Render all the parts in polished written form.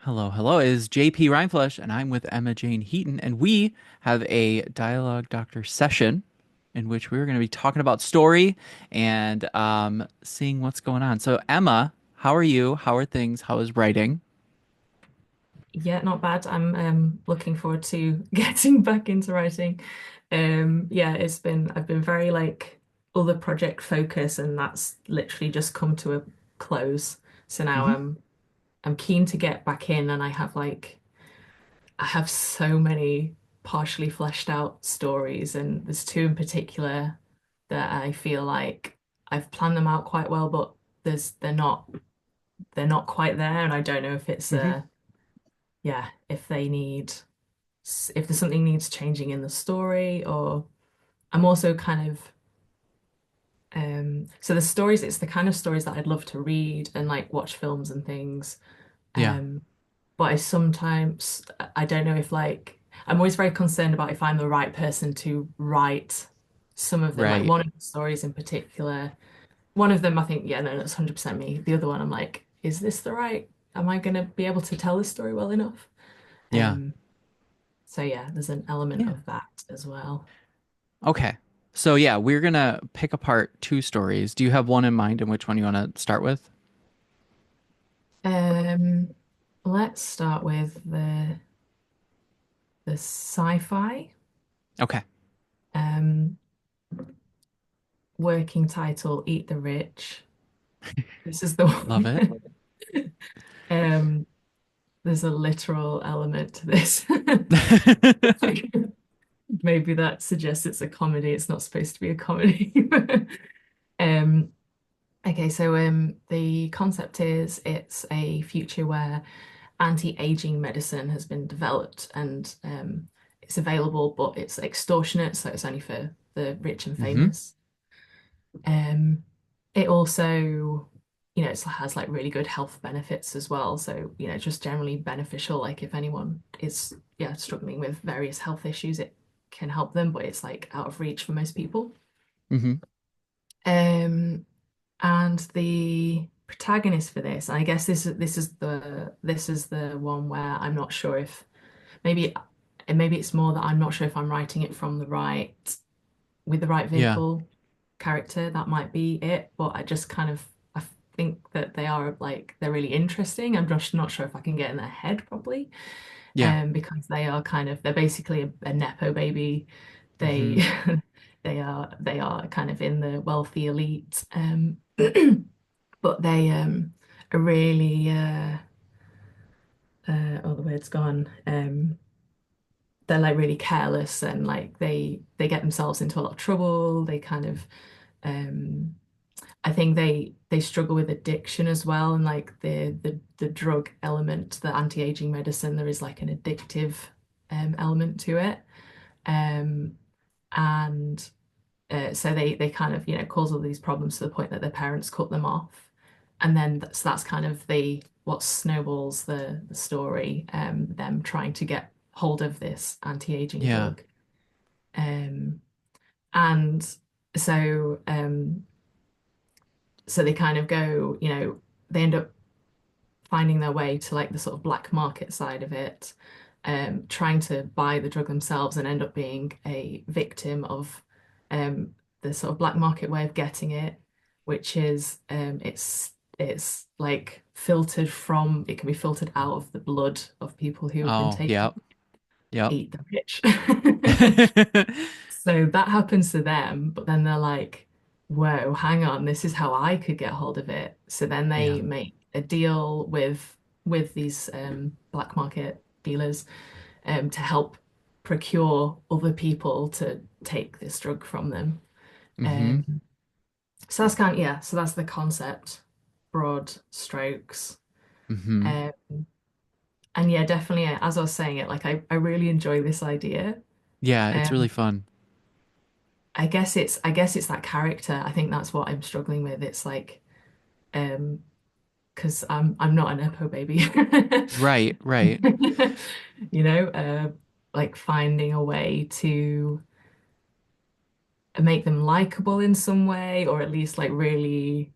Hello, hello. It is JP Rindfleisch, and I'm with Emma-Jane Heaton, and we have a Dialogue Doctor session in which we're going to be talking about story and seeing what's going on. So, Emma, how are you? How are things? How is writing? Yeah, not bad. I'm looking forward to getting back into writing. Yeah, I've been very like other project focus and that's literally just come to a close. So now Hmm. I'm keen to get back in and I have so many partially fleshed out stories and there's two in particular that I feel like I've planned them out quite well, but they're not quite there and I don't know if it's Hmm. yeah, if they need if there's something needs changing in the story, or I'm also kind of so the stories, it's the kind of stories that I'd love to read and like watch films and things. Yeah. Um, but I don't know if like I'm always very concerned about if I'm the right person to write some of them. Like Right. one of the stories in particular, one of them I think, yeah, no, that's 100% me. The other one, I'm like, is this the right? Am I going to be able to tell this story well enough? Yeah. Um, so yeah, there's an element Yeah. of that as well. Okay. So, yeah, we're going to pick apart two stories. Do you have one in mind and which one you want to start with? Um, let's start with the sci-fi. Okay. Um, Working title, Eat the Rich. This is the Love it. one. Um, there's a literal element to this. Like, maybe that suggests it's a comedy. It's not supposed to be a comedy. Um, okay, so the concept is it's a future where anti-aging medicine has been developed and it's available, but it's extortionate, so it's only for the rich and Hmm. famous. Um, it also, it has like really good health benefits as well. So, just generally beneficial. Like if anyone is, yeah, struggling with various health issues, it can help them, but it's like out of reach for most people. Hmm. Um, and the protagonist for this, I guess this is the one where I'm not sure if maybe maybe it's more that I'm not sure if I'm writing it from the right with the right Yeah. vehicle character. That might be it, but I think that they are like they're really interesting. I'm just not sure if I can get in their head properly, Yeah. because they're basically a nepo baby. Hmm. They they are kind of in the wealthy elite, but they are really oh the word's gone. They're like really careless and like they get themselves into a lot of trouble. They kind of um I think they struggle with addiction as well and like the drug element, the anti-aging medicine, there is like an addictive element to it. Um and so they kind of, cause all these problems to the point that their parents cut them off. And then that's kind of the what snowballs the story, them trying to get hold of this anti-aging Yeah. drug. Um, and so so they kind of go, they end up finding their way to like the sort of black market side of it, trying to buy the drug themselves and end up being a victim of the sort of black market way of getting it, which is it's like it can be filtered out of the blood of people who have been Oh, taking yep. Yep. eat the rich. So that happens to them, but then they're like, whoa, hang on, this is how I could get hold of it. So then Yeah. they make a deal with these black market dealers to help procure other people to take this drug from them. Hmm. Um, so that's kind of, yeah, so that's the concept, broad strokes. Hmm. Um, and yeah, definitely, as I was saying it, like I really enjoy this idea. Yeah, it's really Um, fun. I guess it's that character. I think that's what I'm struggling with. It's like um because I'm not an Epo baby. Right, right. Like finding a way to make them likable in some way, or at least like really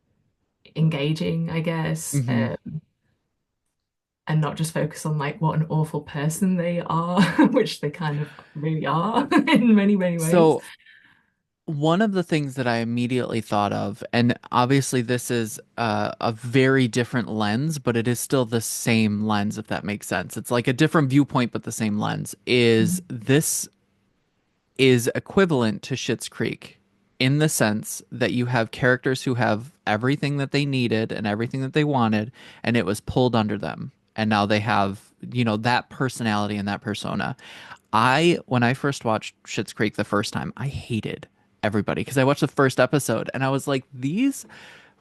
engaging, I guess. Hmm. and not just focus on like what an awful person they are, which they kind of really are in many, many ways. So one of the things that I immediately thought of, and obviously this is a very different lens, but it is still the same lens, if that makes sense. It's like a different viewpoint, but the same lens, is Mhm. this is equivalent to Schitt's Creek in the sense that you have characters who have everything that they needed and everything that they wanted, and it was pulled under them. And now they have, that personality and that persona. When I first watched Schitt's Creek the first time, I hated everybody because I watched the first episode and I was like, these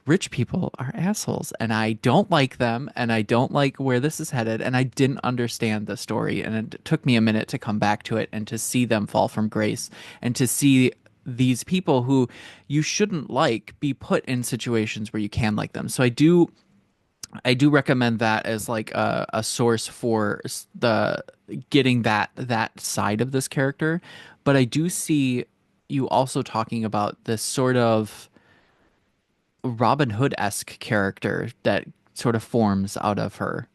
rich people are assholes and I don't like them and I don't like where this is headed and I didn't understand the story and it took me a minute to come back to it and to see them fall from grace and to see these people who you shouldn't like be put in situations where you can like them. So I do recommend that as like a source for the getting that side of this character, but I do see you also talking about this sort of Robin Hood-esque character that sort of forms out of her,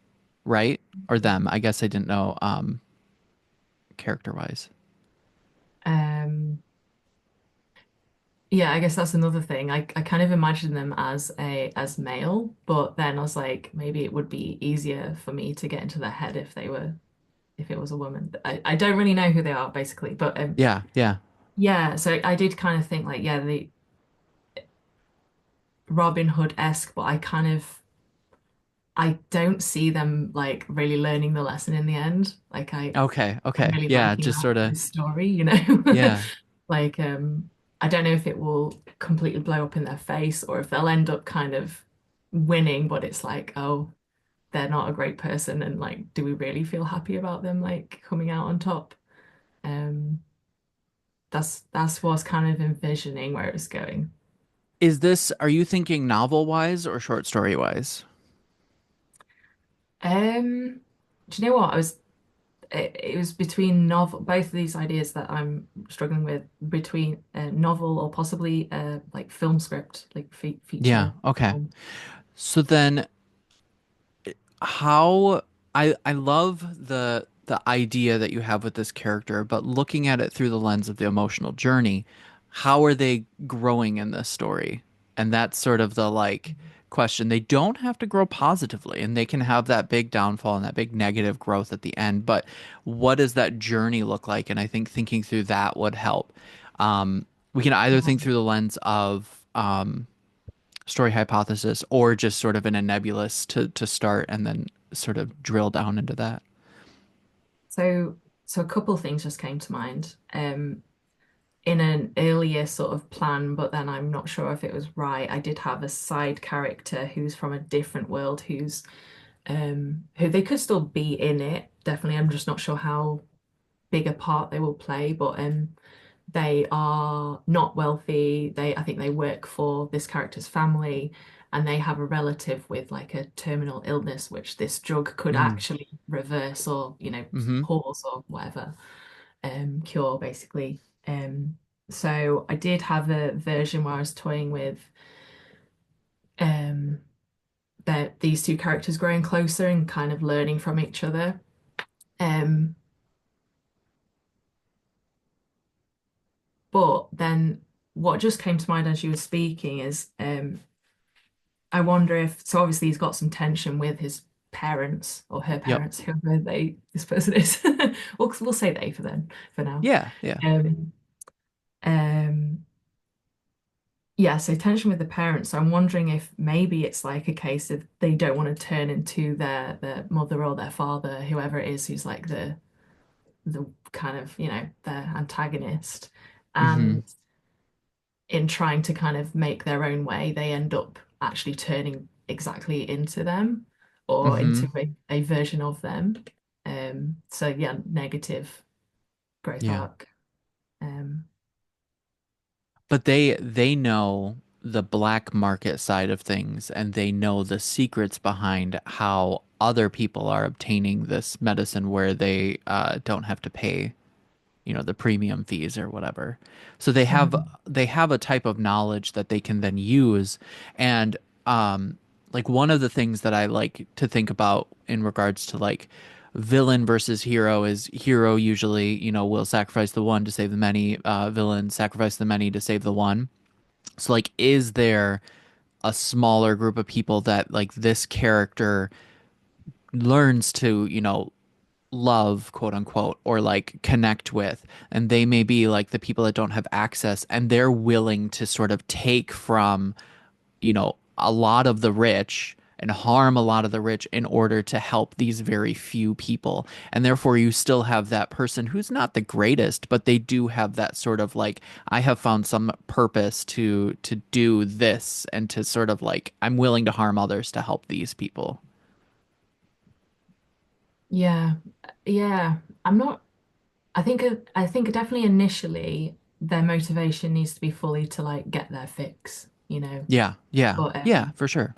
right? Or them. I guess I didn't know character-wise. Um, yeah, I guess that's another thing. I kind of imagine them as male, but then I was like, maybe it would be easier for me to get into their head if it was a woman. I don't really know who they are basically, but Yeah, yeah. yeah, so I did kind of think like, yeah, the Robin Hood-esque, but I don't see them like really learning the lesson in the end. Like Okay, I'm okay. really Yeah, liking just sort of this story, you know? yeah. Like I don't know if it will completely blow up in their face or if they'll end up kind of winning, but it's like, oh, they're not a great person and like do we really feel happy about them like coming out on top? Um that's what I was kind of envisioning where it was going. Are you thinking novel-wise or short story-wise? Do you know what? It was between novel, both of these ideas that I'm struggling with between a novel or possibly like film script, like Yeah, feature okay. film. So then how I love the idea that you have with this character, but looking at it through the lens of the emotional journey, how are they growing in this story? And that's sort of the like question. They don't have to grow positively and they can have that big downfall and that big negative growth at the end, but what does that journey look like? And I think thinking through that would help. We can either think through the lens of story hypothesis or just sort of in a nebulous to start and then sort of drill down into that. So, so a couple of things just came to mind. In an earlier sort of plan, but then I'm not sure if it was right. I did have a side character who's from a different world, who they could still be in it. Definitely, I'm just not sure how big a part they will play, but they are not wealthy. I think they work for this character's family, and they have a relative with like a terminal illness, which this drug could Mm. actually reverse or, Mm-hmm. pause or whatever, cure basically. So I did have a version where I was toying with um these two characters growing closer and kind of learning from each other. Um, but then what just came to mind as you were speaking is I wonder if so obviously he's got some tension with his parents or her Yep. parents, whoever this person is. We'll say they for then for now. Yeah. Yeah. Um um yeah, so tension with the parents. So I'm wondering if maybe it's like a case of they don't want to turn into their mother or their father, whoever it is who's like the kind of, their antagonist. Mm-hmm. And in trying to kind of make their own way, they end up actually turning exactly into them or Mm-hmm. into a version of them. So yeah, negative growth Yeah. arc. Um, But they know the black market side of things and they know the secrets behind how other people are obtaining this medicine where they don't have to pay, the premium fees or whatever. So mhm. they have a type of knowledge that they can then use and like one of the things that I like to think about in regards to like villain versus hero is hero usually, will sacrifice the one to save the many, villain sacrifice the many to save the one. So like is there a smaller group of people that like this character learns to, love, quote unquote, or like connect with, and they may be like the people that don't have access and they're willing to sort of take from, a lot of the rich and harm a lot of the rich in order to help these very few people. And therefore, you still have that person who's not the greatest, but they do have that sort of like, I have found some purpose to do this and to sort of like, I'm willing to harm others to help these people. Yeah. Yeah. I'm not I think definitely initially their motivation needs to be fully to like get their fix, you know. Yeah, yeah, But yeah, for sure.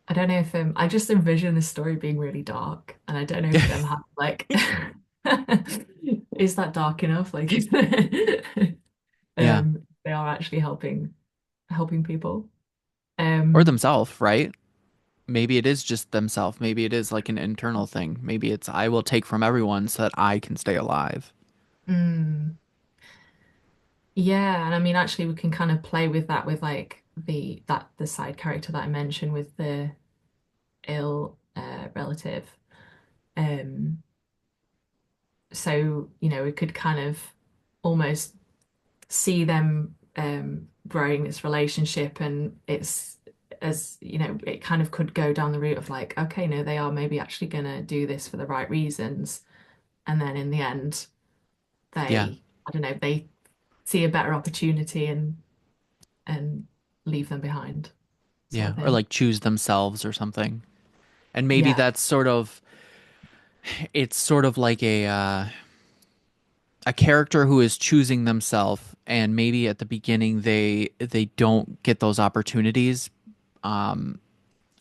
I don't know if I just envision this story being really dark, and I don't know if them have like is that dark enough? Like Yeah. they are actually helping people. Or Um themselves, right? Maybe it is just themselves. Maybe it is like an internal thing. Maybe it's I will take from everyone so that I can stay alive. mm, yeah, and I mean actually we can kind of play with that with like the side character that I mentioned with the ill relative. Um so, you know, we could kind of almost see them growing this relationship, and it's as you know it kind of could go down the route of like, okay, no, they are maybe actually gonna do this for the right reasons, and then in the end Yeah. they, I don't know, they see a better opportunity and leave them behind, sort Yeah. of Or thing. like choose themselves or something. And maybe Yeah. that's sort of it's sort of like a character who is choosing themselves and maybe at the beginning they don't get those opportunities, um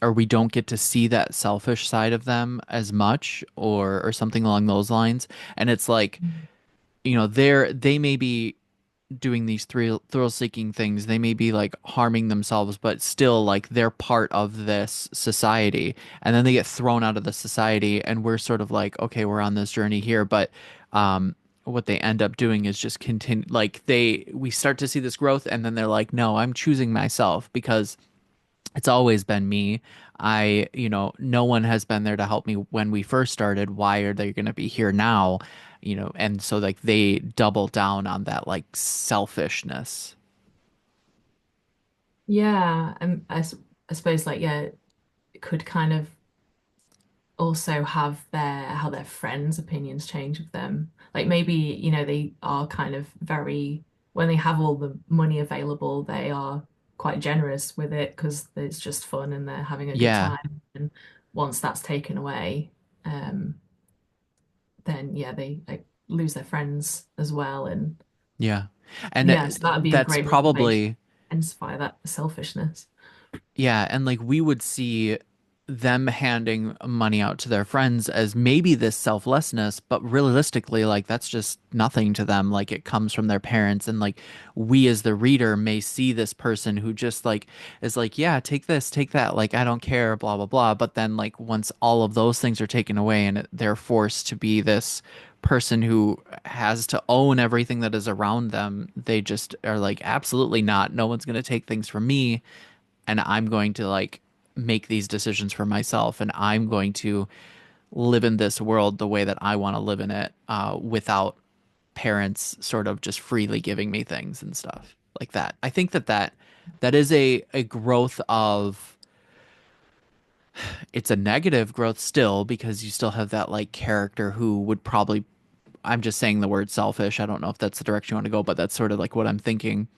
or we don't get to see that selfish side of them as much or something along those lines. And it's like, they may be doing these thrill seeking things. They may be like harming themselves, but still like they're part of this society. And then they get thrown out of the society, and we're sort of like, okay, we're on this journey here. But what they end up doing is just continue. Like we start to see this growth, and then they're like, no, I'm choosing myself because it's always been me. No one has been there to help me when we first started. Why are they going to be here now? And so like they double down on that like selfishness. Yeah, and I suppose like yeah, it could kind of also have how their friends' opinions change of them. Like maybe, you know, they are kind of very, when they have all the money available, they are quite generous with it because it's just fun and they're having a good Yeah, time. And once that's taken away, um, then yeah, they like lose their friends as well. And yeah. And yeah, so that would be a that's great motivation to probably intensify that selfishness. Yeah, and like we would see them handing money out to their friends as maybe this selflessness, but realistically, like that's just nothing to them. Like it comes from their parents, and like we as the reader may see this person who just like is like, yeah, take this, take that, like I don't care, blah blah blah. But then like once all of those things are taken away and they're forced to be this person who has to own everything that is around them, they just are like, absolutely not. No one's gonna take things from me, and I'm going to like make these decisions for myself, and I'm going to live in this world the way that I want to live in it, without parents sort of just freely giving me things and stuff like that. I think that is a growth of it's a negative growth still because you still have that like character who would probably, I'm just saying the word selfish. I don't know if that's the direction you want to go, but that's sort of like what I'm thinking,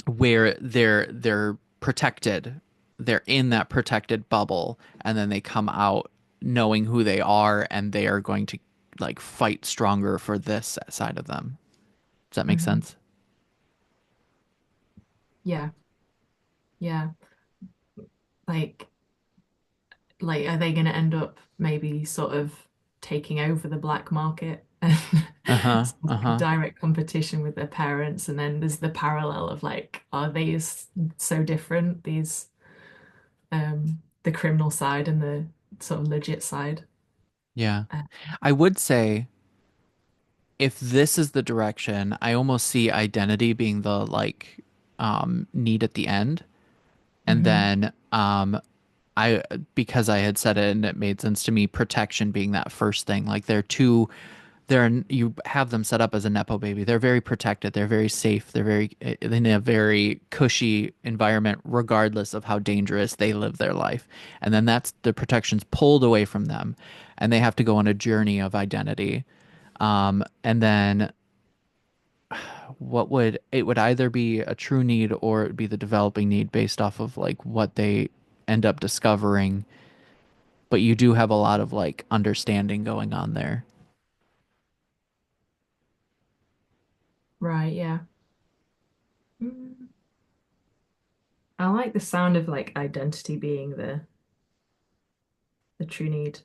where they're protected. They're in that protected bubble, and then they come out knowing who they are, and they are going to like fight stronger for this side of them. Does that make Mhm. sense? Yeah, yeah. Like are they going to end up maybe sort of taking over the black market? Uh-huh. So it's like a Uh-huh. direct competition with their parents, and then there's the parallel of like, are these so different? These the criminal side and the sort of legit side. Yeah. Uh, I would say if this is the direction, I almost see identity being the like need at the end. And mhm. then I because I had said it and it made sense to me, protection being that first thing. Like you have them set up as a nepo baby. They're very protected. They're very safe. They're very in a very cushy environment, regardless of how dangerous they live their life. And then that's the protection's pulled away from them, and they have to go on a journey of identity. And then what would it would either be a true need or it would be the developing need based off of like what they end up discovering. But you do have a lot of like understanding going on there. Right, yeah. Mm. I like the sound of like identity being the true need.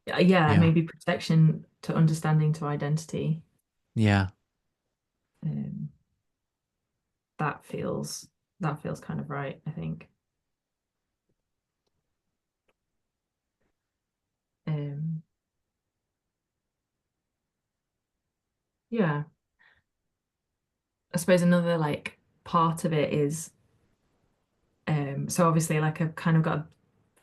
Yeah, Yeah. maybe protection to understanding to identity. Yeah. Um, that feels that feels kind of right, I think. Um, yeah, I suppose another like part of it is so obviously like I've kind of got a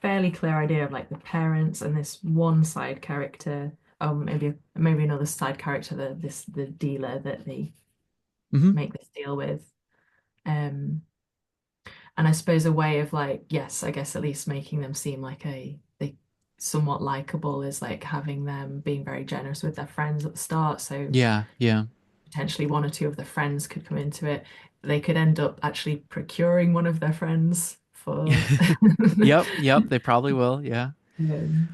fairly clear idea of like the parents and this one side character. Oh, maybe another side character, the dealer that they Hmm. make this deal with. Um, and I suppose a way of like, yes, I guess at least making them seem like they somewhat likable is like having them being very generous with their friends at the start. So Yeah. Yeah. potentially one or two of the friends could come into it. They could end up actually procuring one of their friends for Yep. Yep. They probably will. Yeah. um,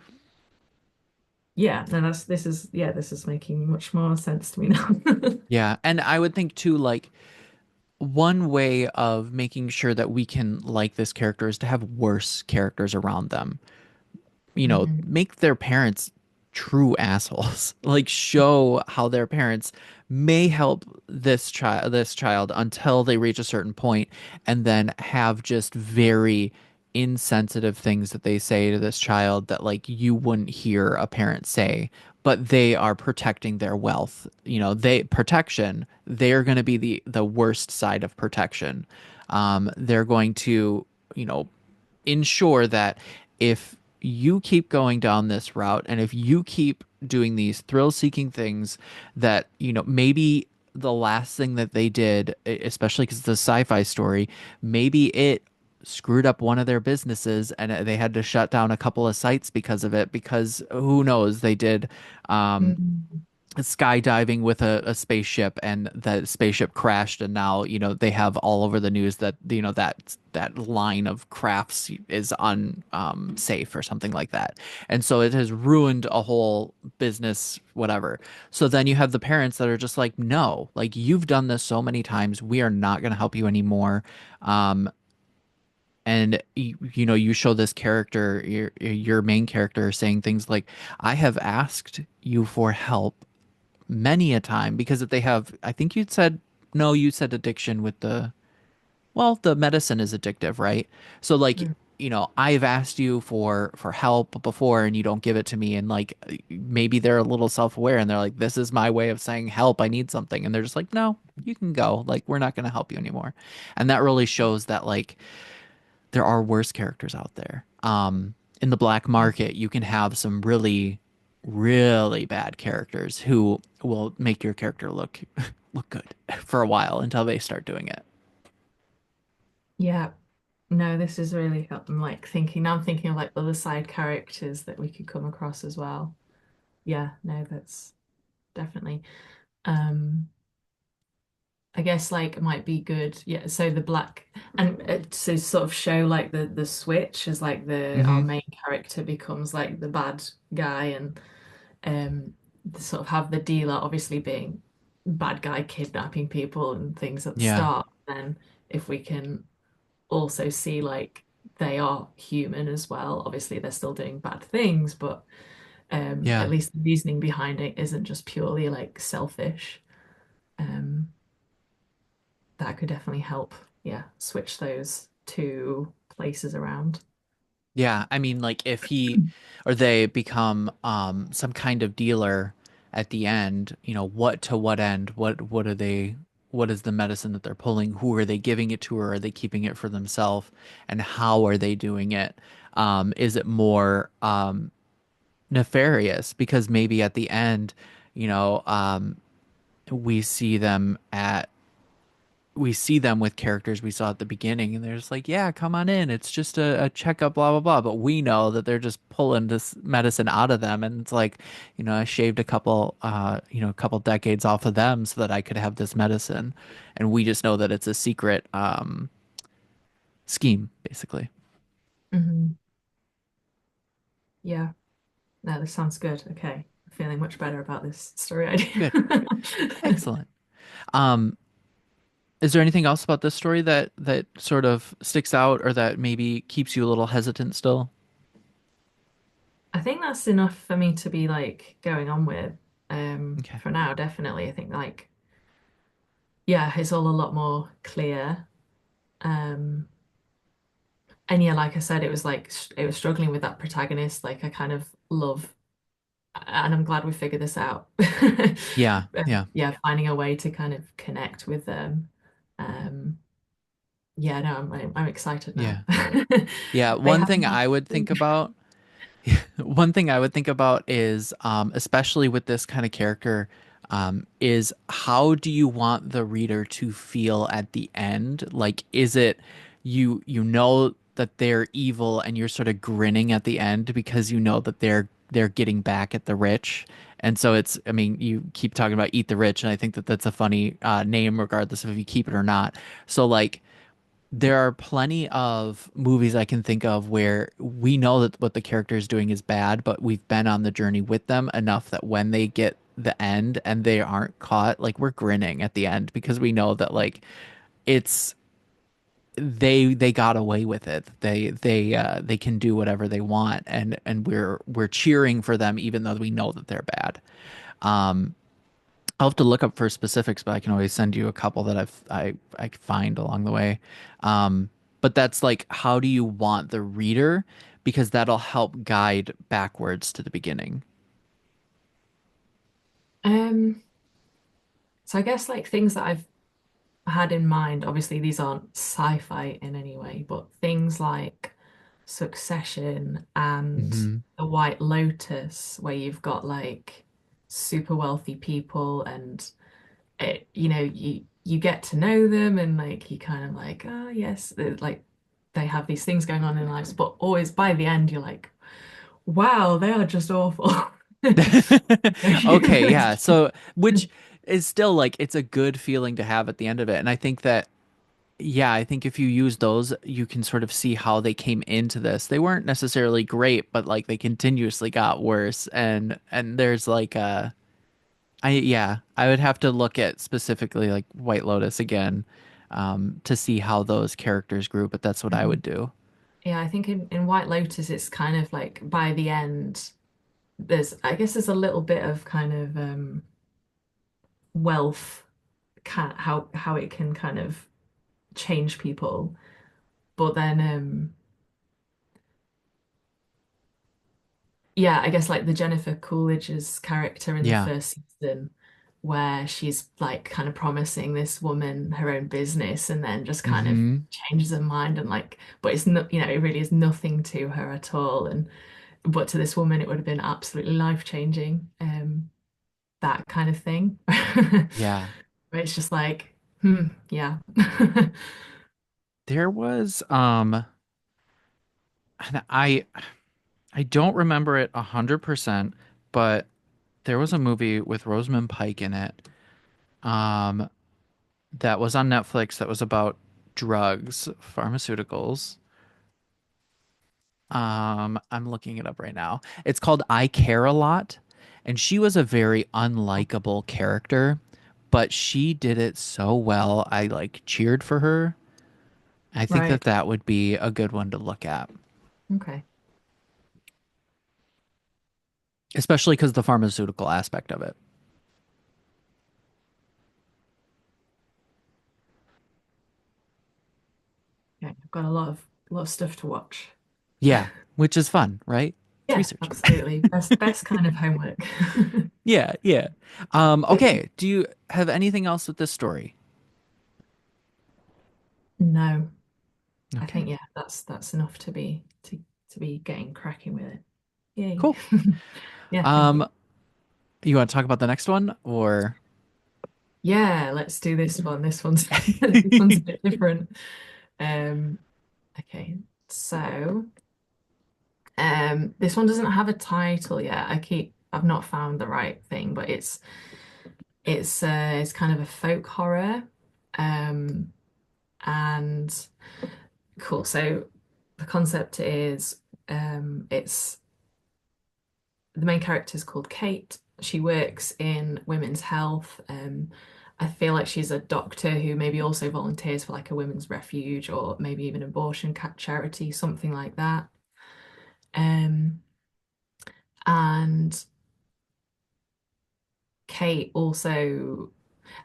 yeah, no, this is making much more sense to me now. Yeah. And I would think too, like, one way of making sure that we can like this character is to have worse characters around them. Mhm. Make their parents true assholes. Like show how their parents may help this child until they reach a certain point and then have just very insensitive things that they say to this child that like you wouldn't hear a parent say, but they are protecting their wealth. They're going to be the worst side of protection. They're going to, you know, ensure that if you keep going down this route and if you keep doing these thrill-seeking things that, maybe the last thing that they did, especially because it's a sci-fi story, maybe it screwed up one of their businesses and they had to shut down a couple of sites because of it, because who knows, they did um Mhm. skydiving with a spaceship and the spaceship crashed and now they have all over the news that that line of crafts is unsafe or something like that, and so it has ruined a whole business, whatever. So then you have the parents that are just like, no, like you've done this so many times, we are not going to help you anymore. And you show this character, your main character, saying things like, I have asked you for help many a time, because if they have, I think you'd said, no, you said addiction with the medicine is addictive, right? So like, Mm. I've asked you for help before and you don't give it to me, and like maybe they're a little self-aware and they're like, this is my way of saying help, I need something, and they're just like, no, you can go, like we're not going to help you anymore. And that really shows that like there are worse characters out there. In the black market, you can have some really, really bad characters who will make your character look good for a while until they start doing it. Yeah, no, this is really I'm like thinking now. I'm thinking of like other side characters that we could come across as well. Yeah, no, that's definitely. Um, I guess like it might be good. Yeah, so the black and to sort of show like the switch as like the our Hmm. main character becomes like the bad guy, and sort of have the dealer obviously being bad guy kidnapping people and things at the Yeah. start. Then if we can also see like they are human as well. Obviously they're still doing bad things, but At Yeah. least the reasoning behind it isn't just purely like selfish. Um, that could definitely help, yeah, switch those two places around. Yeah, I mean, like if he or they become some kind of dealer at the end, what to what end? What are they? What is the medicine that they're pulling? Who are they giving it to, or are they keeping it for themselves? And how are they doing it? Is it more nefarious? Because maybe at the end, you know, um, we see them at we see them with characters we saw at the beginning, and they're just like, yeah, come on in. It's just a checkup, blah, blah, blah. But we know that they're just pulling this medicine out of them. And it's like, I shaved a couple decades off of them so that I could have this medicine. And we just know that it's a secret scheme, basically. Hmm. Yeah, no, this sounds good. Okay, I'm feeling much better about this story idea. Good. Excellent. Um, is there anything else about this story that sort of sticks out or that maybe keeps you a little hesitant still? I think that's enough for me to be like going on with Okay. for now, definitely. I think like yeah, it's all a lot more clear. Um and yeah, like I said, it was like it was struggling with that protagonist. Like I kind of love and I'm glad we figured this out. Yeah. Yeah. Yeah, finding a way to kind of connect with them. Um yeah, no, I'm excited now. Yeah. Yeah. They One have thing I would think about One thing I would think about is, especially with this kind of character, is how do you want the reader to feel at the end? Like, is it you know that they're evil and you're sort of grinning at the end because you know that they're getting back at the rich? And so I mean, you keep talking about eat the rich, and I think that that's a funny name, regardless of if you keep it or not. So, like, there are plenty of movies I can think of where we know that what the character is doing is bad, but we've been on the journey with them enough that when they get the end and they aren't caught, like we're grinning at the end because we know that like it's they got away with it. They can do whatever they want, and we're cheering for them even though we know that they're bad. Um, I'll have to look up for specifics, but I can always send you a couple that I find along the way. But that's like, how do you want the reader? Because that'll help guide backwards to the beginning. um so I guess like things that I've had in mind, obviously these aren't sci-fi in any way, but things like Succession and Hmm. The White Lotus, where you've got like super wealthy people and you get to know them and like you kind of like, oh yes, like they have these things going on in their lives, but always by the end you're like, wow, they are just awful. Okay, yeah. So, which is still like it's a good feeling to have at the end of it. And I think that yeah, I think if you use those, you can sort of see how they came into this. They weren't necessarily great, but like they continuously got worse. And there's like I would have to look at specifically like White Lotus again, to see how those characters grew, but that's what I would do. Yeah, I think in White Lotus, it's kind of like by the end, I guess there's a little bit of kind of wealth, how it can kind of change people. But then, yeah, I guess like the Jennifer Coolidge's character in the Yeah. first season, where she's like kind of promising this woman her own business and then just kind of Hmm. changes her mind and like, but it's not, it really is nothing to her at all. And but to this woman, it would have been absolutely life-changing. That kind of thing. Yeah. Where it's just like, yeah. There was and I don't remember it 100%, but there was a movie with Rosamund Pike in it. Um that was on Netflix that was about drugs, pharmaceuticals. I'm looking it up right now. It's called I Care a Lot, and she was a very unlikable character, but she did it so well. I like cheered for her. I think that Right. that would be a good one to look at. Okay. especially because the pharmaceutical aspect of it. Yeah, I've got a lot of stuff to watch. Yeah, which is fun, right? It's Yeah, research. absolutely. Best kind of homework. Yeah, yeah. Okay. Do you have anything else with this story? No, I Okay, think yeah, that's enough to be getting cracking with it. Yay. cool. Yeah, thank you. Um, you want to talk about the next one or? Yeah, let's do this one. This one's this one's a bit different. Um, okay, so this one doesn't have a title yet. I've not found the right thing, but it's kind of a folk horror. Um, and cool. So the concept is it's the main character is called Kate. She works in women's health. I feel like she's a doctor who maybe also volunteers for like a women's refuge or maybe even abortion charity, something like that. Um, and Kate also,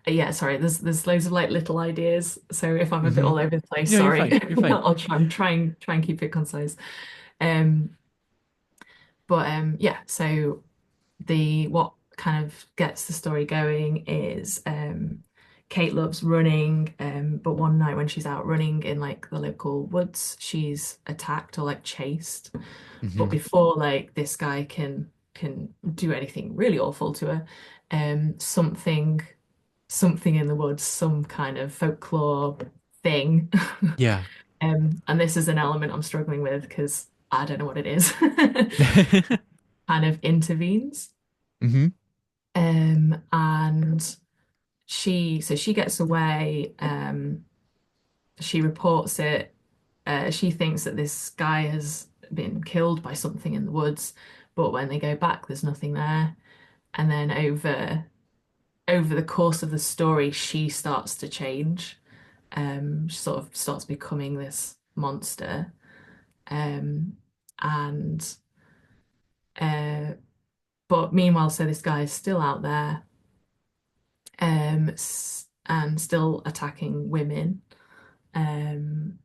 yeah, sorry, there's loads of like little ideas. So if I'm a bit Hmm. all over the place, No, you're sorry. fine. You're fine. I'll try and keep it concise. Um, but yeah, so the what kind of gets the story going is Kate loves running, but one night when she's out running in like the local woods, she's attacked or like chased. But Hmm. before like this guy can do anything really awful to her, something in the woods, some kind of folklore thing. Yeah. And this is an element I'm struggling with because I don't know what it is. Kind of intervenes. Hmm. And she gets away. She reports it. She thinks that this guy has been killed by something in the woods, but when they go back, there's nothing there. And then over the course of the story, she starts to change. She sort of starts becoming this monster. Um, and uh, but meanwhile, so this guy is still out there, and still attacking women. Um,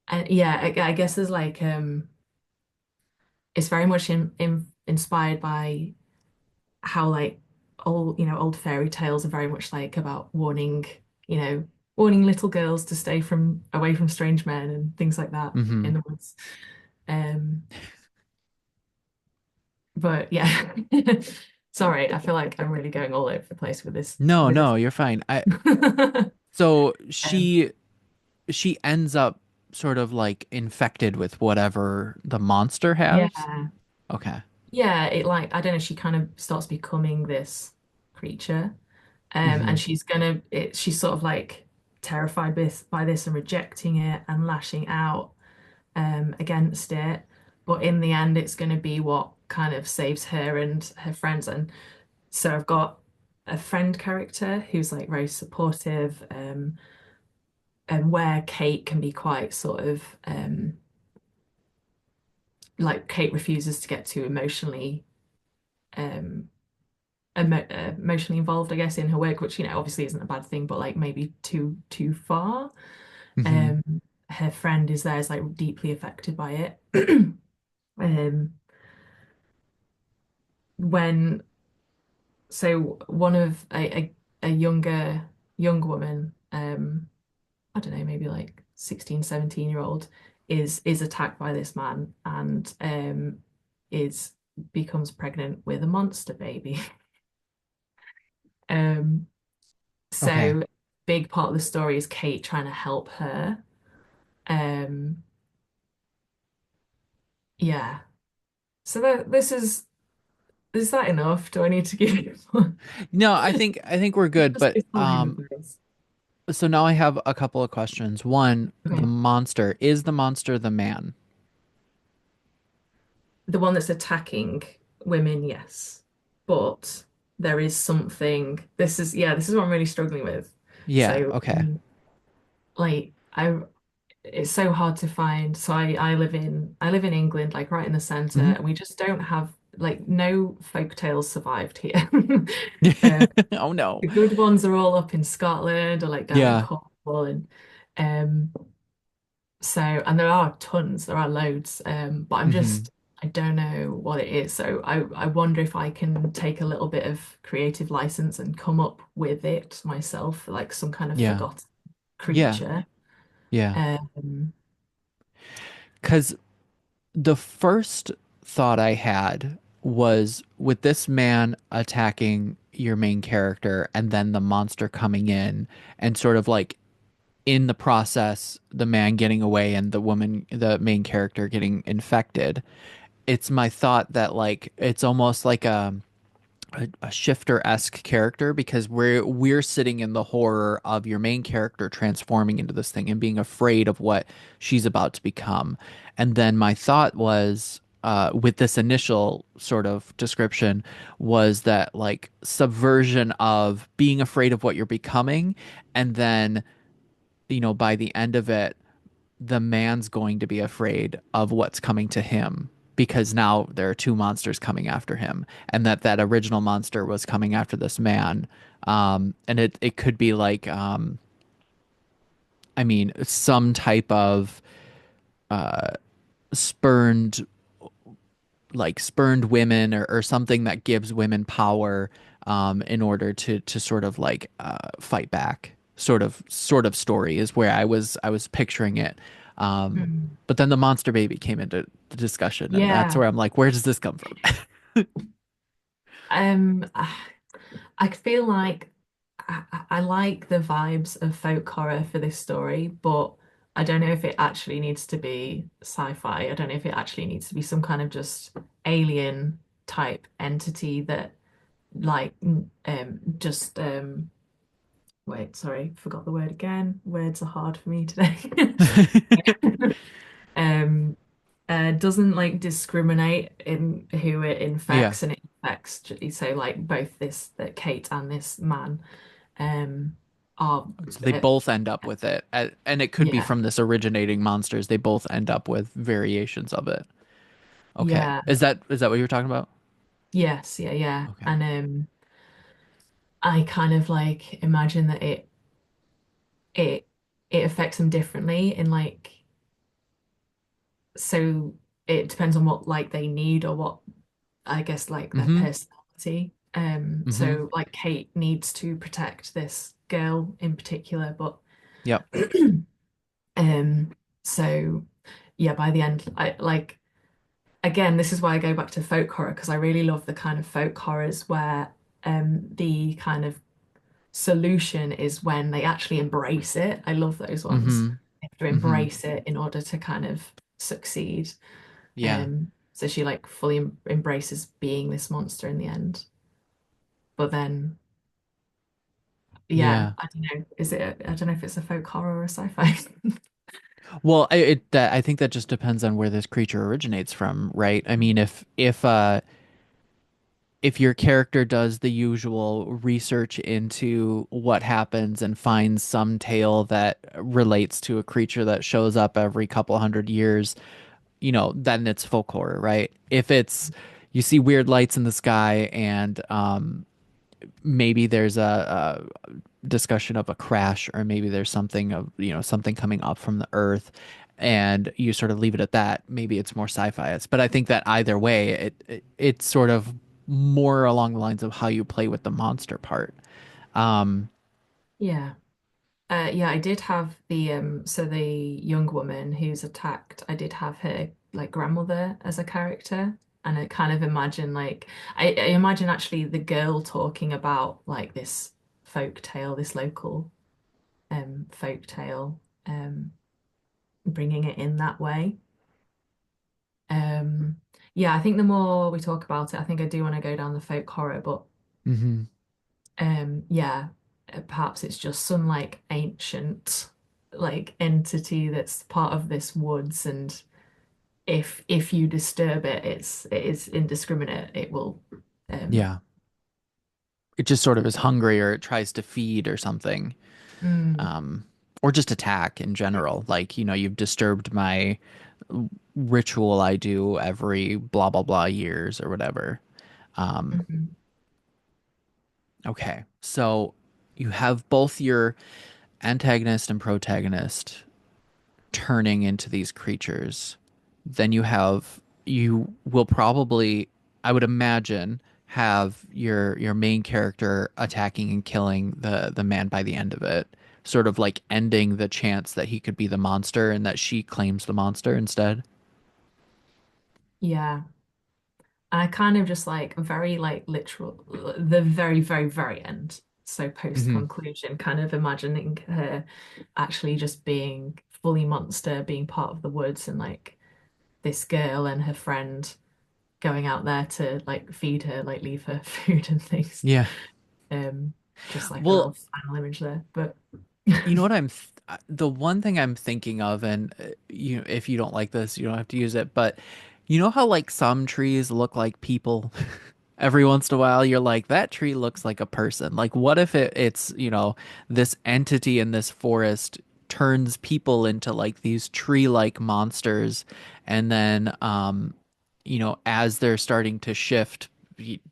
and yeah, I guess there's like it's very much inspired by how like old fairy tales are very much like about you know, warning little girls to stay from away from strange men and things like that Hmm. in the woods. Um, but yeah, sorry, I feel like I'm really going all over the place No, with this. no, you're fine. So Um, she ends up sort of like infected with whatever the monster has. yeah. Okay. Yeah, it like I don't know, she kind of starts becoming this creature. Hmm. And she's sort of like terrified by this and rejecting it and lashing out against it. But in the end, it's going to be what kind of saves her and her friends. And so I've got a friend character who's like very supportive, and where Kate can be quite sort of like Kate refuses to get too um, emotionally involved, I guess, in her work, which obviously isn't a bad thing, but like maybe too far. Hmm. Um, Her friend is there, is like deeply affected by it. Um, when so one of a young woman, I don't know, maybe like 16, 17 year old, is attacked by this man and is becomes pregnant with a monster baby. Um, Okay. so big part of the story is Kate trying to help her. Um, yeah. So is that enough? Do I need to give you one? No, I think we're good, Just but it's all over the place. so now I have a couple of questions. One, the Okay. monster, is the monster the man? The one that's attacking women, yes. But there is something, this is what I'm really struggling with. Yeah, So, okay. like, it's so hard to find. So I live in England, like right in the center, Hmm. and we just don't have like no folk tales survived here. Um, Oh no. the good ones are all up in Scotland or like down in Yeah. Cornwall, and um, so and there are tons, there are loads, but Hmm. I don't know what it is. So I wonder if I can take a little bit of creative license and come up with it myself, like some kind of Yeah. forgotten Yeah. creature. Yeah. Um, Because the first thought I had was with this man attacking your main character and then the monster coming in and sort of like in the process, the man getting away and the woman, the main character getting infected. It's my thought that like it's almost like a shifter-esque character because we're sitting in the horror of your main character transforming into this thing and being afraid of what she's about to become. And then my thought was with this initial sort of description was that like subversion of being afraid of what you're becoming and then by the end of it the man's going to be afraid of what's coming to him because now there are two monsters coming after him and that original monster was coming after this man. And it could be like I mean some type of spurned spurned women or something that gives women power in order to sort of like fight back sort of story is where I was picturing it. hmm. But then the monster baby came into the discussion, and that's Yeah. where I'm like, where does this come from? I feel like I like the vibes of folk horror for this story, but I don't know if it actually needs to be sci-fi. I don't know if it actually needs to be some kind of just alien type entity that like just wait, sorry, forgot the word again. Words are hard for me today. Um doesn't like discriminate in who it Yeah, infects, and it infects so like both this that Kate and this man um are so they uh, both end up with it, and it could be yeah, from this originating monsters. They both end up with variations of it. Okay, yeah, is that what you're talking about? yes, yeah, yeah. Okay. And I kind of like imagine that it it affects them differently in like, so it depends on what like they need or what, I guess, like their Mm-hmm. personality. Mm-hmm. So like Kate needs to protect this girl in particular, but Yep. um so yeah, by the end I like, again, this is why I go back to folk horror because I really love the kind of folk horrors where the kind of solution is when they actually embrace it. I love those ones. Mm-hmm. They have to Mm-hmm. embrace it in order to kind of succeed. Yeah. So she like fully embraces being this monster in the end. But then, yeah, Yeah. I don't know. I don't know if it's a folk horror or a sci-fi. Well, I think that just depends on where this creature originates from, right? I mean, if your character does the usual research into what happens and finds some tale that relates to a creature that shows up every couple hundred years, then it's folk horror, right? If it's you see weird lights in the sky and maybe there's a discussion of a crash or maybe there's something of something coming up from the earth and you sort of leave it at that, maybe it's more sci-fi. But I think that either way it's sort of more along the lines of how you play with the monster part. um Yeah. Yeah, I did have the so the young woman who's attacked, I did have her like grandmother as a character. And I kind of imagine like I imagine actually the girl talking about like this folk tale, this local folk tale, bringing it in that way. Um yeah, I think the more we talk about it, I think I do want to go down the folk horror, but hmm yeah, perhaps it's just some like ancient like entity that's part of this woods, and if you disturb it, it is indiscriminate. It will um yeah, it just sort of is hungry or it tries to feed or something. mm, um or just attack in general, like you've disturbed my ritual I do every blah blah blah years or whatever. Um, Mhm. okay, so you have both your antagonist and protagonist turning into these creatures. Then you will probably, I would imagine, have your main character attacking and killing the man by the end of it, sort of like ending the chance that he could be the monster and that she claims the monster instead. Yeah. I kind of just like very like literal, the very, very, very end. So post Hmm. conclusion, kind of imagining her actually just being fully monster, being part of the woods, and like this girl and her friend going out there to like feed her, like leave her food and things. Yeah. Um, just like a Well, little final image there. But you know what the one thing I'm thinking of, and you know, if you don't like this, you don't have to use it, but you know how like some trees look like people? Every once in a while, you're like, that tree looks like a person. Like, what if it's, you know, this entity in this forest turns people into like these tree-like monsters, and then, you know, as they're starting to shift,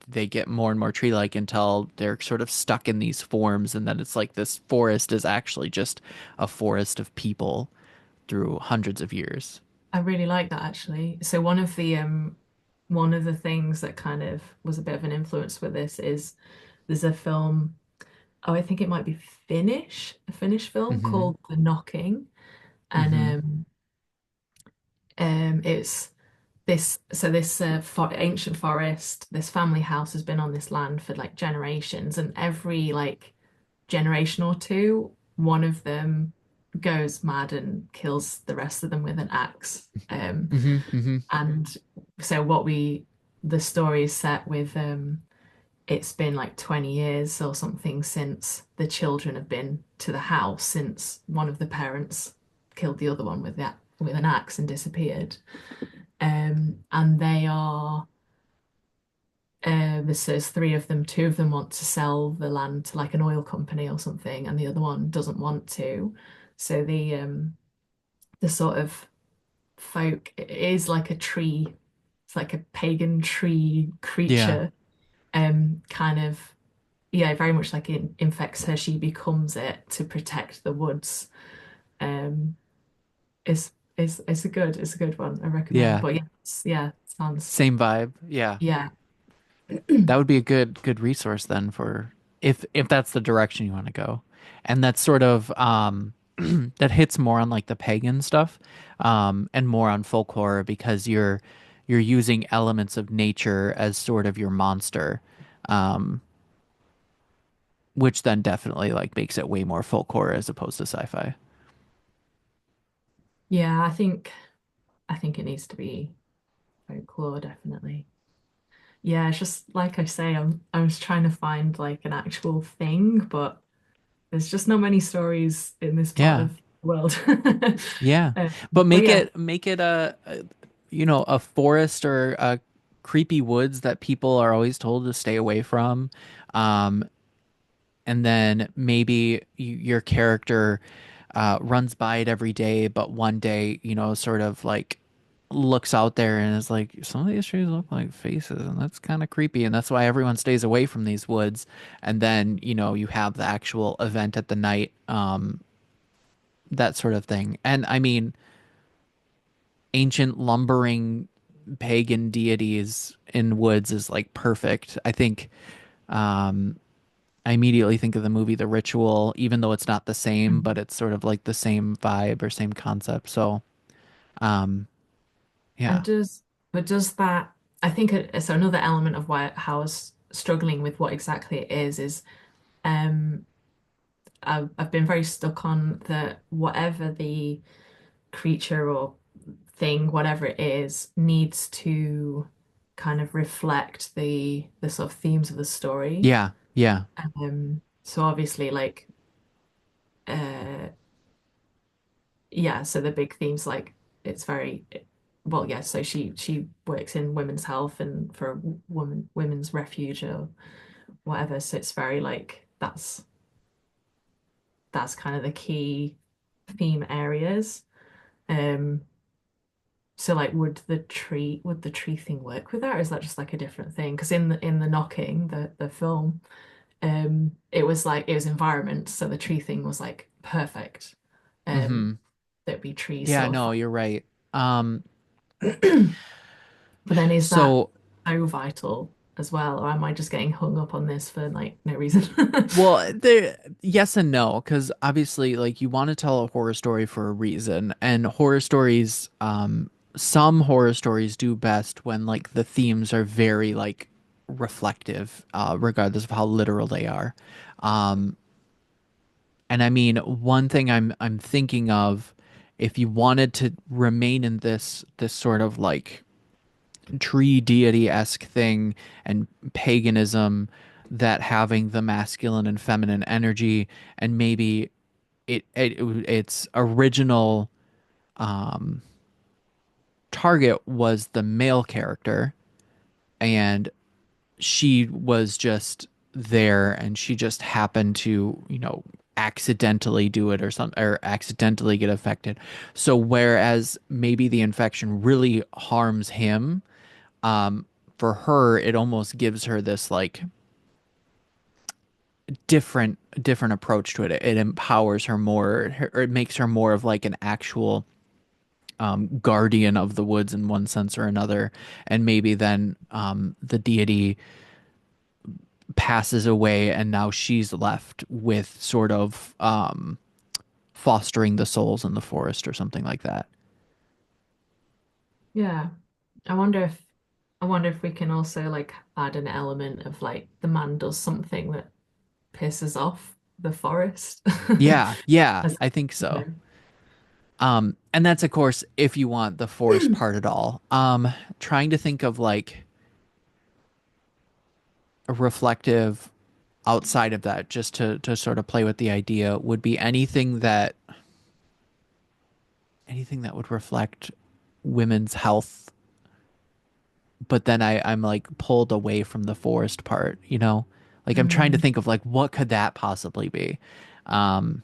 they get more and more tree-like until they're sort of stuck in these forms, and then it's like this forest is actually just a forest of people through hundreds of years. I really like that actually. So one of the things that kind of was a bit of an influence with this is there's a film, oh, I think it might be a Finnish film Hmm. called The Knocking. And Hmm. it's this so this for ancient forest, this family house has been on this land for like generations, and every like generation or two, one of them goes mad and kills the rest of them with an axe. Hmm. Hmm. And so the story is set with it's been like 20 years or something since the children have been to the house since one of the parents killed the other one with an axe and disappeared. And they are there's three of them. Two of them want to sell the land to like an oil company or something, and the other one doesn't want to. So the sort of folk it is like a tree. It's like a pagan tree Yeah. creature. Kind of yeah, very much like it infects her. She becomes it to protect the woods. Um, it's a good one. I recommend. Yeah. But yeah, yeah, sounds Same vibe. Yeah. yeah. That would be a good resource then for if that's the direction you want to go. And that's sort of that hits more on like the pagan stuff and more on folklore because you're using elements of nature as sort of your monster. Um which then definitely like makes it way more folklore as opposed to sci-fi. Yeah, I think it needs to be folklore, definitely. Yeah, it's just like I say, I was trying to find like an actual thing, but there's just not many stories in this part Yeah. of the world. Yeah. Um, But but yeah, make it a you know, a forest or a creepy woods that people are always told to stay away from. Um, and then maybe your character runs by it every day, but one day, you know, sort of like looks out there and is like, some of these trees look like faces, and that's kind of creepy, and that's why everyone stays away from these woods. And then, you know, you have the actual event at the night, that sort of thing. And I mean, ancient lumbering pagan deities in woods is like perfect. I think um I immediately think of the movie The Ritual, even though it's not the same, but it's sort of like the same vibe or same concept. So, um, and yeah, does that? I think so. Another element of why how I was struggling with what exactly it is um I've been very stuck on that whatever the creature or thing, whatever it is, needs to kind of reflect the sort of themes of the story. yeah, yeah, So obviously, like, yeah, so the big themes, like, it's very well, yeah. So she works in women's health and for a women's refuge or whatever. So it's very like that's kind of the key theme areas. Um, So like would the tree thing work with that, or is that just like a different thing? Because in the Knocking, the film, it was like it was environment, so the tree thing was like perfect. Hmm. There'd be trees Yeah, sort no, you're right. Um, of but then is that so so vital as well, or am I just getting hung up on this for like no reason? well, there, yes and no, because obviously, like you want to tell a horror story for a reason, and horror stories, some horror stories do best when like the themes are very like reflective, regardless of how literal they are. Um, and I mean, one thing I'm thinking of, if you wanted to remain in this sort of like tree deity-esque thing and paganism, that having the masculine and feminine energy, and maybe its original um target was the male character, and she was just there, and she just happened to, accidentally do it or something, or accidentally get affected. So whereas maybe the infection really harms him, um, for her, it almost gives her this like different approach to it. It empowers her more, or it makes her more of like an actual guardian of the woods in one sense or another. And maybe then the deity passes away, and now she's left with sort of fostering the souls in the forest or something like that. Yeah. I wonder if I wonder if we can also like add an element of like the man does something that pisses off the forest. Yeah, yeah, As, I think you so. know. And that's of course if you want the forest part at all. Trying to think of like a reflective outside of that, just to sort of play with the idea, would be anything that would reflect women's health, but then I'm like pulled away from the forest part. Like I'm trying to Mm, think of like what could that possibly be. Um,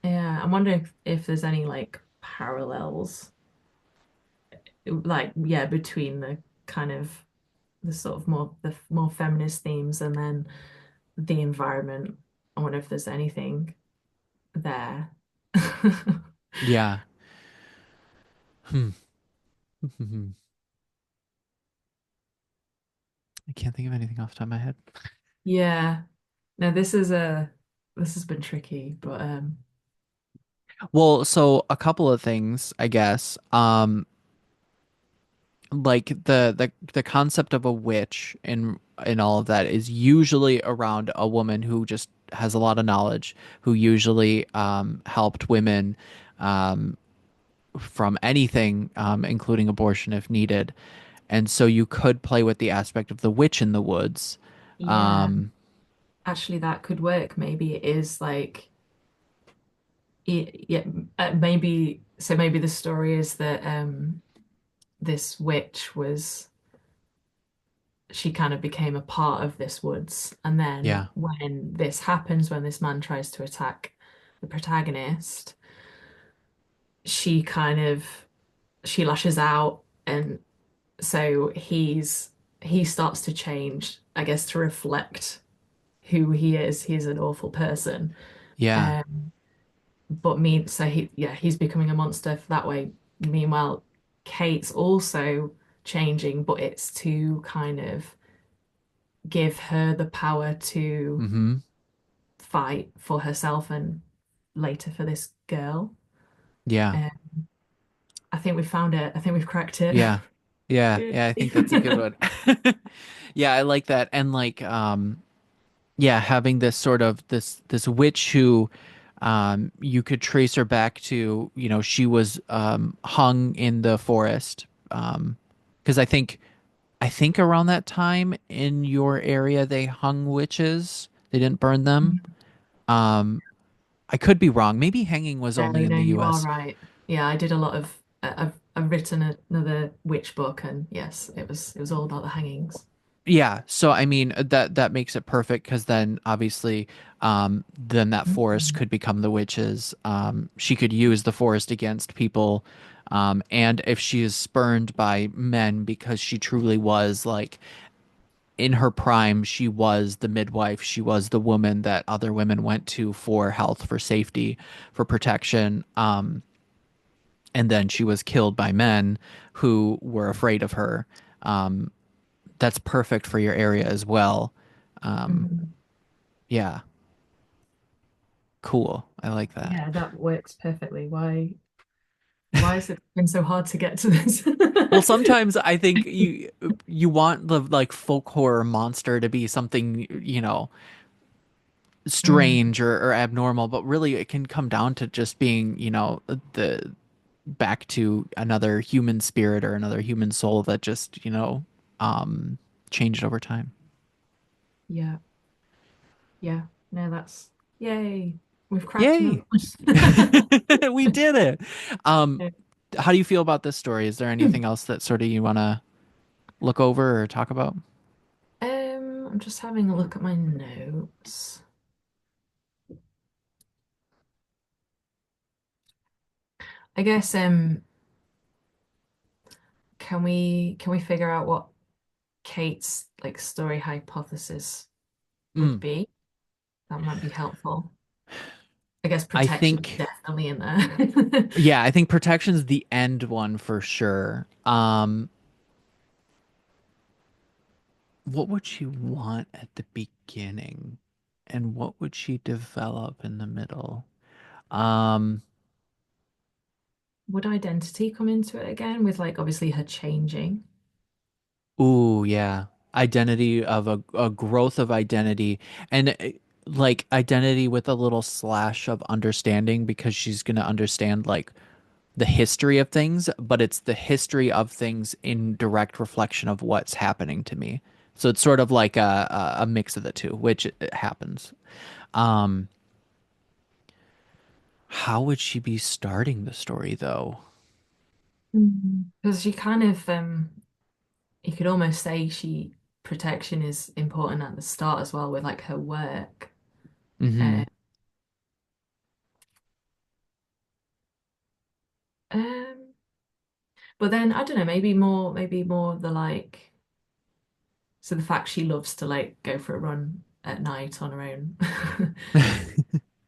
yeah, I'm wondering if there's any like parallels, like yeah, between the kind of the sort of more feminist themes and then the environment. I wonder if there's anything there. yeah. Hmm. I can't think of anything off the top of my head. Yeah. No, this has been tricky, but Well, so a couple of things, I guess. Like the concept of a witch in all of that is usually around a woman who just has a lot of knowledge, who usually helped women um, from anything, including abortion if needed. And so you could play with the aspect of the witch in the woods. yeah, Um, actually that could work. Maybe it is like yeah, maybe so maybe the story is that this witch was she kind of became a part of this woods, and then yeah. when this happens, when this man tries to attack the protagonist, she kind of she lashes out, and so he starts to change, I guess, to reflect who he is. He's an awful person. Yeah. Um, but mean so he's becoming a monster that way. Meanwhile, Kate's also changing, but it's to kind of give her the power to Hmm. fight for herself and later for this girl. Yeah. Um, I think we found it. I think we've cracked it. Yeah. Yeah. Good. Yeah. I think that's a good one. Yeah, I like that. And like, yeah, having this sort of this witch who you could trace her back to, she was hung in the forest. Because I think around that time in your area they hung witches. They didn't burn them. Um, I could be wrong. Maybe hanging was No, only in no, the you are US. right. Yeah, I did a lot of. I've written another witch book, and yes, it was all about the hangings. Yeah, so I mean that makes it perfect, because then obviously then that forest Mhm. could become the witches. She could use the forest against people And if she is spurned by men because she truly was like in her prime, she was the midwife, she was the woman that other women went to for health, for safety, for protection. And then she was killed by men who were afraid of her. Um, that's perfect for your area as well. Um, Mhm. yeah, cool. I like that. Yeah, that works perfectly. Why has it been so hard to get to this? Well, sometimes I think you want the like folk horror monster to be something, Mm, strange or abnormal, but really it can come down to just being, the back to another human spirit or another human soul that just, um, changed over time. yeah, yeah. No, that's yay. We've cracked another Yay. one. We did it. Um, Yeah. how do you feel about this story? Is there anything else that sort of you want to look over or talk about? I'm just having a look at my notes. I guess can we figure out what Kate's like story hypothesis would Mm, be? That might be helpful. I guess I protection is think, definitely in there. yeah, I think protection's the end one for sure. What would she want at the beginning? And what would she develop in the middle? Um, Would identity come into it again with like obviously her changing? ooh, yeah. Identity of a growth of identity and like identity with a little slash of understanding because she's going to understand like the history of things, but it's the history of things in direct reflection of what's happening to me. So it's sort of like a mix of the two, which it happens. Um, how would she be starting the story though? Because she kind of you could almost say she protection is important at the start as well with like her work. Hmm. Uh, um, but then I don't know, maybe more the like so the fact she loves to like go for a run at night on her own.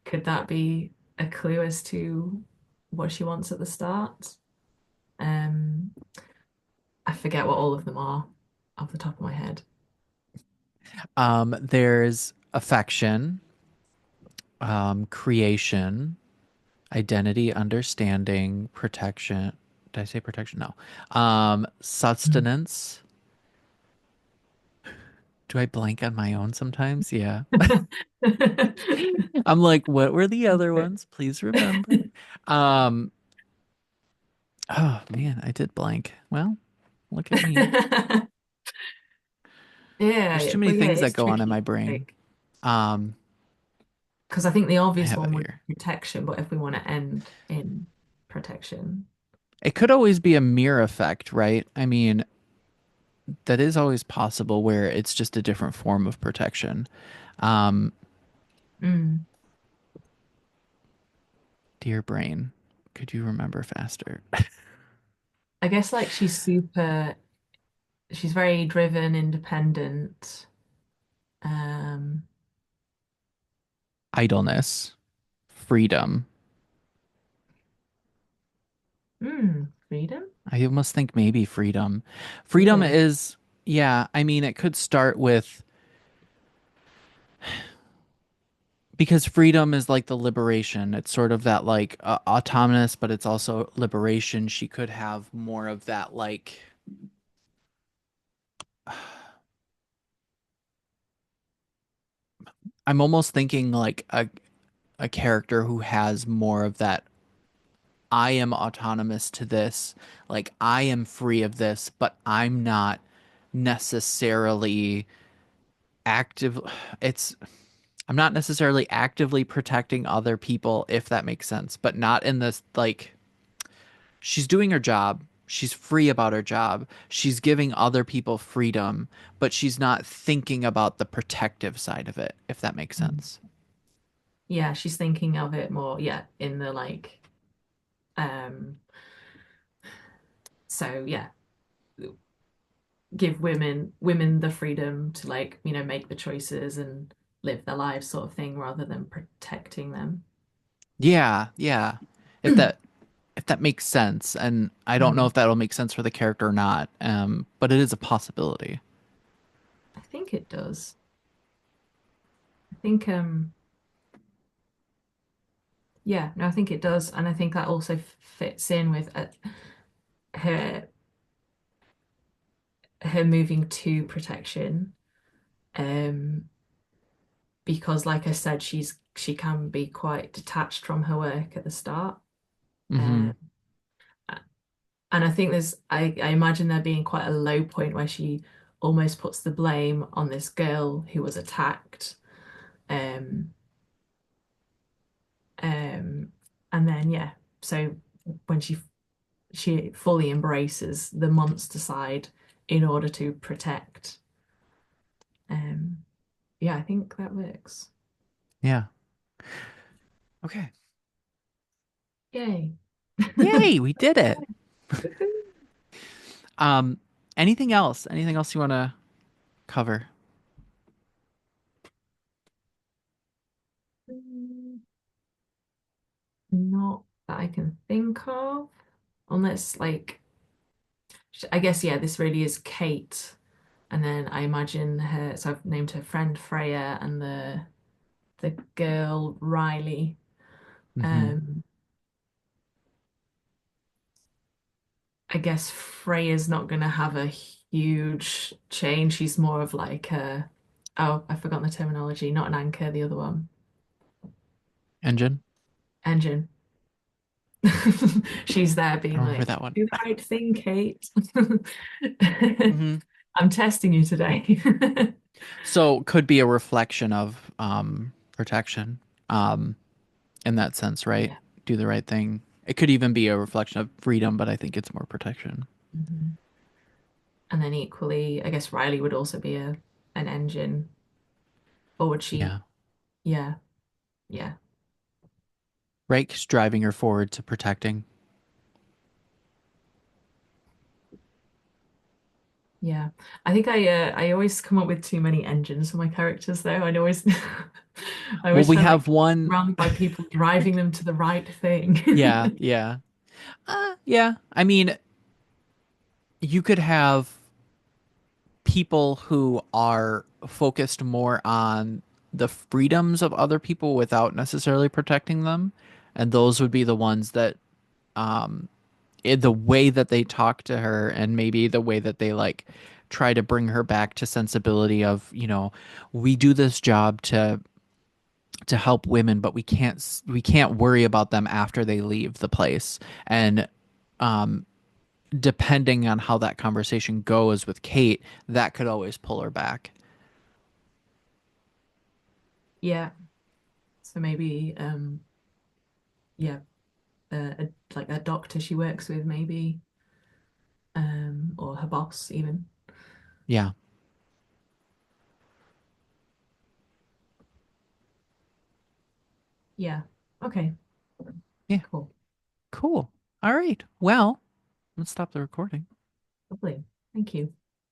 Could that be a clue as to what she wants at the start? Um, I forget what all of them are off the top of my head. There's affection, creation, identity, understanding, protection. Did I say protection? No. Sustenance. Do I blank on my own sometimes? Yeah. I'm like, what were the other ones? Please remember. Um, oh man, I did blank. Well, look at me. There's Yeah, too many but yeah, things that it's go on in my tricky. brain. Like, Um, because I think the I obvious have it one would here. be protection, but if we want to end in protection. It could always be a mirror effect, right? I mean, that is always possible where it's just a different form of protection. Um, Mm. dear brain, could you remember faster? I guess like she's very driven, independent. Um, Idleness, freedom. Freedom? I almost think maybe freedom. Freedom Really? is, yeah, I mean, it could start with because freedom is like the liberation. It's sort of that like autonomous, but it's also liberation. She could have more of that like I'm almost thinking like a character who has more of that I am autonomous to this, like I am free of this, but I'm not necessarily active. It's I'm not necessarily actively protecting other people, if that makes sense, but not in this like she's doing her job. She's free about her job. She's giving other people freedom, but she's not thinking about the protective side of it, if that makes Mm. sense. Yeah, she's thinking of it more, yeah, in the like um So yeah, give women the freedom to like, make the choices and live their lives sort of thing rather than protecting them. Yeah, yeah. If that makes sense, and I don't know Mm. if that'll make sense for the character or not, but it is a possibility. I think it does. I think yeah, no, I think it does, and I think that also fits in with her her moving to protection. Um, because like I said, she can be quite detached from her work at the start. Hmm. Um, and I think I imagine there being quite a low point where she almost puts the blame on this girl who was attacked. Um, and then yeah, so when she fully embraces the monster side in order to protect. Um, yeah, I think that works. Yeah. Okay. Yay. Yay, we did it. Um, anything else? Anything else you want to cover? Not that I can think of, unless like I guess yeah, this really is Kate, and then I imagine her. So I've named her friend Freya and the girl Riley. Hmm. Um, I guess Freya's not going to have a huge change. She's more of like a, oh, I've forgotten the terminology, not an anchor, the other one. Engine. Engine. She's there I being don't remember like, that one. do the right thing, Kate. Hmm. I'm testing you today. So could be a reflection of protection, um, in that sense, right? Yeah. Do the right thing. It could even be a reflection of freedom, but I think it's more protection. Mhm. And then equally, I guess Riley would also be a an engine, or would she? Yeah. Yeah, yeah, Rake's driving her forward to protecting. yeah. I think I always come up with too many engines for my characters, though. I always I Well, always we feel like have one. surrounded by people driving them to the right Yeah, thing. yeah. Yeah. I mean, you could have people who are focused more on the freedoms of other people without necessarily protecting them. And those would be the ones that, the way that they talk to her and maybe the way that they like try to bring her back to sensibility of, we do this job to help women, but we can't worry about them after they leave the place. And depending on how that conversation goes with Kate, that could always pull her back. Yeah. So maybe yeah, like a doctor she works with, maybe or her boss even. Yeah. Yeah. Okay. Yeah. Cool. Cool. All right. Well, let's stop the recording. Lovely. Thank you.